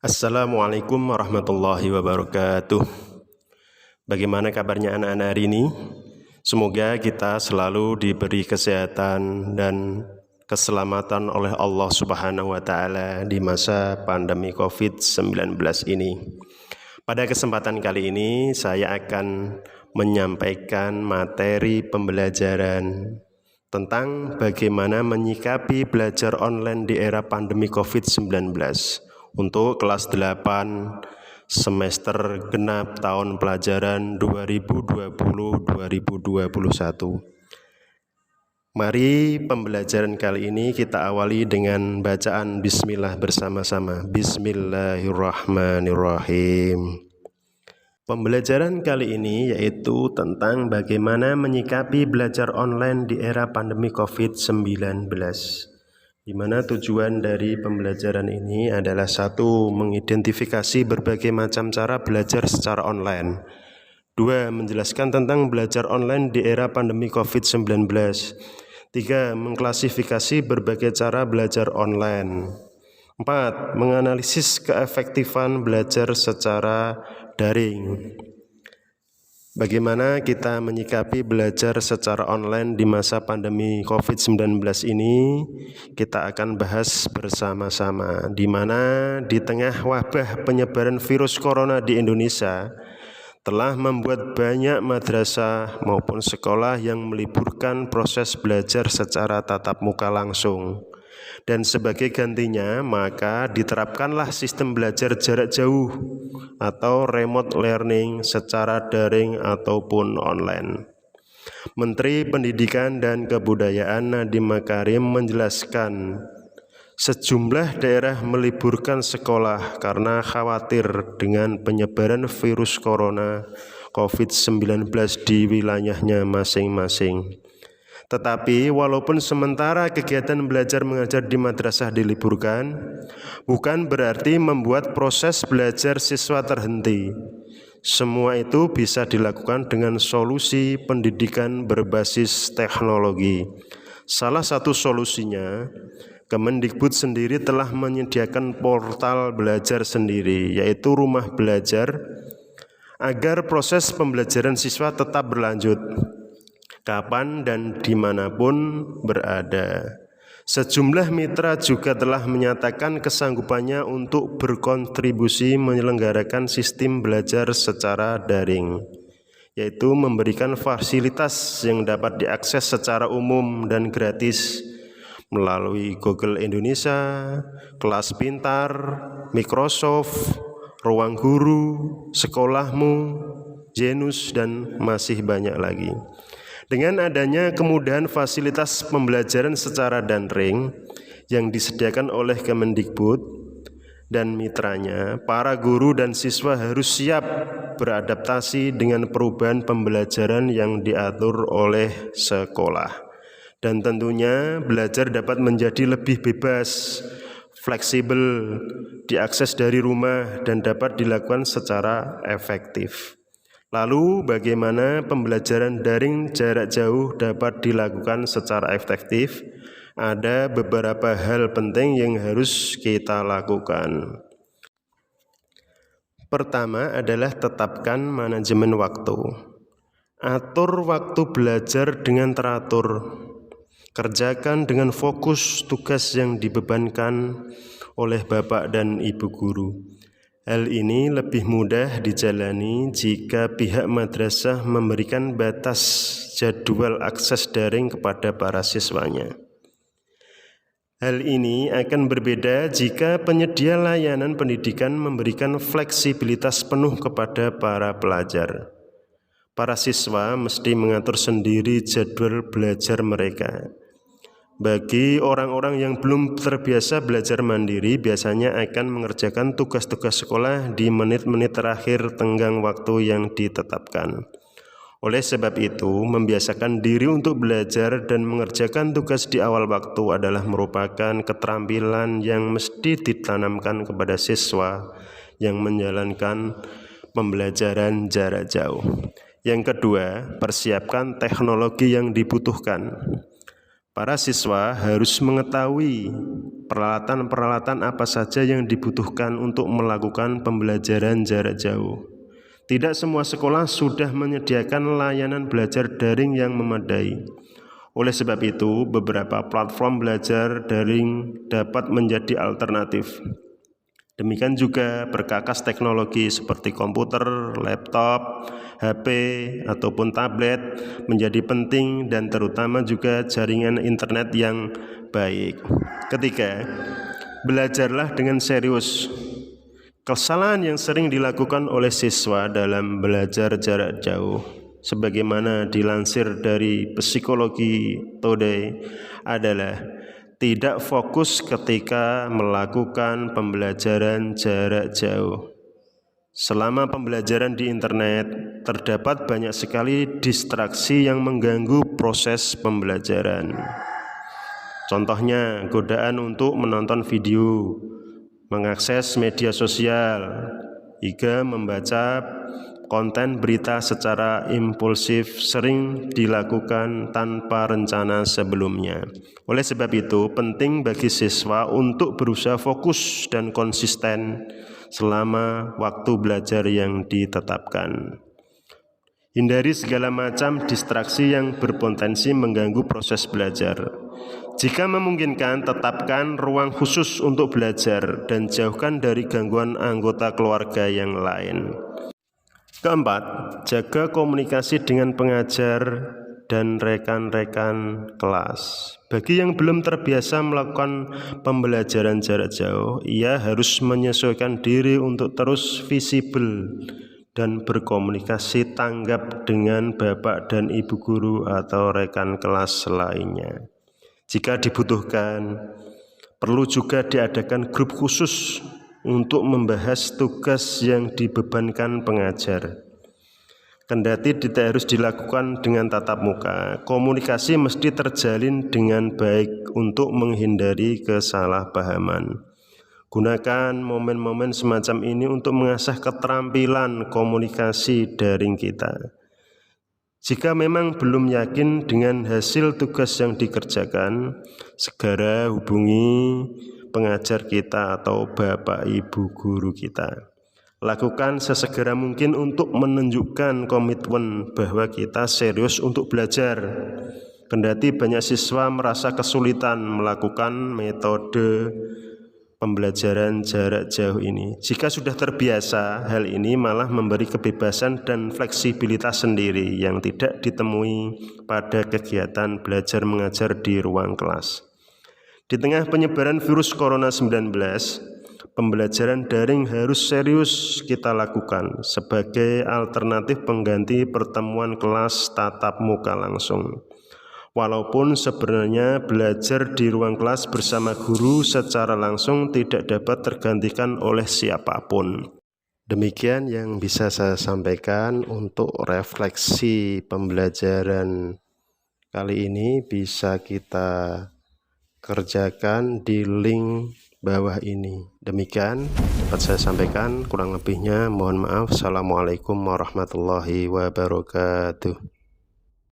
Assalamualaikum warahmatullahi wabarakatuh. Bagaimana kabarnya anak-anak hari ini? Semoga kita selalu diberi kesehatan dan keselamatan oleh Allah Subhanahu wa Ta'ala di masa pandemi COVID-19 ini. Pada kesempatan kali ini, saya akan menyampaikan materi pembelajaran tentang bagaimana menyikapi belajar online di era pandemi COVID-19 untuk kelas 8 semester genap tahun pelajaran 2020-2021. Mari pembelajaran kali ini kita awali dengan bacaan bismillah bersama-sama. Bismillahirrahmanirrahim. Pembelajaran kali ini yaitu tentang bagaimana menyikapi belajar online di era pandemi COVID-19. Di mana tujuan dari pembelajaran ini adalah satu, mengidentifikasi berbagai macam cara belajar secara online. Dua, menjelaskan tentang belajar online di era pandemi COVID-19. Tiga, mengklasifikasi berbagai cara belajar online. Empat, menganalisis keefektifan belajar secara daring. Bagaimana kita menyikapi belajar secara online di masa pandemi COVID-19 ini, kita akan bahas bersama-sama. Di mana di tengah wabah penyebaran virus corona di Indonesia, telah membuat banyak madrasah maupun sekolah yang meliburkan proses belajar secara tatap muka langsung. Dan sebagai gantinya, maka diterapkanlah sistem belajar jarak jauh atau remote learning secara daring ataupun online. Menteri Pendidikan dan Kebudayaan Nadiem Makarim menjelaskan, sejumlah daerah meliburkan sekolah karena khawatir dengan penyebaran virus corona COVID-19 di wilayahnya masing-masing. Tetapi walaupun sementara kegiatan belajar mengajar di madrasah diliburkan, bukan berarti membuat proses belajar siswa terhenti. Semua itu bisa dilakukan dengan solusi pendidikan berbasis teknologi. Salah satu solusinya, Kemendikbud sendiri telah menyediakan portal belajar sendiri, yaitu Rumah Belajar, agar proses pembelajaran siswa tetap berlanjut kapan dan dimanapun berada. Sejumlah mitra juga telah menyatakan kesanggupannya untuk berkontribusi menyelenggarakan sistem belajar secara daring, yaitu memberikan fasilitas yang dapat diakses secara umum dan gratis melalui Google Indonesia, Kelas Pintar, Microsoft, Ruang Guru, Sekolahmu, Genus, dan masih banyak lagi. Dengan adanya kemudahan fasilitas pembelajaran secara daring yang disediakan oleh Kemendikbud dan mitranya, para guru dan siswa harus siap beradaptasi dengan perubahan pembelajaran yang diatur oleh sekolah. Dan tentunya belajar dapat menjadi lebih bebas, fleksibel, diakses dari rumah, dan dapat dilakukan secara efektif. Lalu bagaimana pembelajaran daring jarak jauh dapat dilakukan secara efektif? Ada beberapa hal penting yang harus kita lakukan. Pertama adalah tetapkan manajemen waktu. Atur waktu belajar dengan teratur. Kerjakan dengan fokus tugas yang dibebankan oleh Bapak dan Ibu guru. Hal ini lebih mudah dijalani jika pihak madrasah memberikan batas jadwal akses daring kepada para siswanya. Hal ini akan berbeda jika penyedia layanan pendidikan memberikan fleksibilitas penuh kepada para pelajar. Para siswa mesti mengatur sendiri jadwal belajar mereka. Bagi orang-orang yang belum terbiasa belajar mandiri, biasanya akan mengerjakan tugas-tugas sekolah di menit-menit terakhir tenggang waktu yang ditetapkan. Oleh sebab itu, membiasakan diri untuk belajar dan mengerjakan tugas di awal waktu adalah merupakan keterampilan yang mesti ditanamkan kepada siswa yang menjalankan pembelajaran jarak jauh. Yang kedua, persiapkan teknologi yang dibutuhkan. Para siswa harus mengetahui peralatan-peralatan apa saja yang dibutuhkan untuk melakukan pembelajaran jarak jauh. Tidak semua sekolah sudah menyediakan layanan belajar daring yang memadai. Oleh sebab itu, beberapa platform belajar daring dapat menjadi alternatif. Demikian juga perkakas teknologi seperti komputer, laptop, HP, ataupun tablet menjadi penting, dan terutama juga jaringan internet yang baik. Ketiga, belajarlah dengan serius. Kesalahan yang sering dilakukan oleh siswa dalam belajar jarak jauh, sebagaimana dilansir dari Psikologi Today, adalah tidak fokus ketika melakukan pembelajaran jarak jauh. Selama pembelajaran di internet, terdapat banyak sekali distraksi yang mengganggu proses pembelajaran. Contohnya, godaan untuk menonton video, mengakses media sosial, hingga membaca konten berita secara impulsif sering dilakukan tanpa rencana sebelumnya. Oleh sebab itu, penting bagi siswa untuk berusaha fokus dan konsisten selama waktu belajar yang ditetapkan. Hindari segala macam distraksi yang berpotensi mengganggu proses belajar. Jika memungkinkan, tetapkan ruang khusus untuk belajar dan jauhkan dari gangguan anggota keluarga yang lain. Keempat, jaga komunikasi dengan pengajar dan rekan-rekan kelas. Bagi yang belum terbiasa melakukan pembelajaran jarak jauh, ia harus menyesuaikan diri untuk terus visible dan berkomunikasi tanggap dengan bapak dan ibu guru atau rekan kelas lainnya. Jika dibutuhkan, perlu juga diadakan grup khusus untuk membahas tugas yang dibebankan pengajar. Kendati tidak harus dilakukan dengan tatap muka, komunikasi mesti terjalin dengan baik untuk menghindari kesalahpahaman. Gunakan momen-momen semacam ini untuk mengasah keterampilan komunikasi daring kita. Jika memang belum yakin dengan hasil tugas yang dikerjakan, segera hubungi pengajar kita atau bapak ibu guru kita. Lakukan sesegera mungkin untuk menunjukkan komitmen bahwa kita serius untuk belajar. Kendati banyak siswa merasa kesulitan melakukan metode pembelajaran jarak jauh ini, jika sudah terbiasa, hal ini malah memberi kebebasan dan fleksibilitas sendiri yang tidak ditemui pada kegiatan belajar mengajar di ruang kelas. Di tengah penyebaran virus corona 19, pembelajaran daring harus serius kita lakukan sebagai alternatif pengganti pertemuan kelas tatap muka langsung. Walaupun sebenarnya belajar di ruang kelas bersama guru secara langsung tidak dapat tergantikan oleh siapapun. Demikian yang bisa saya sampaikan untuk refleksi pembelajaran kali ini. Bisa kita kerjakan di link bawah ini. Demikian dapat saya sampaikan, kurang lebihnya mohon maaf. Assalamualaikum warahmatullahi wabarakatuh.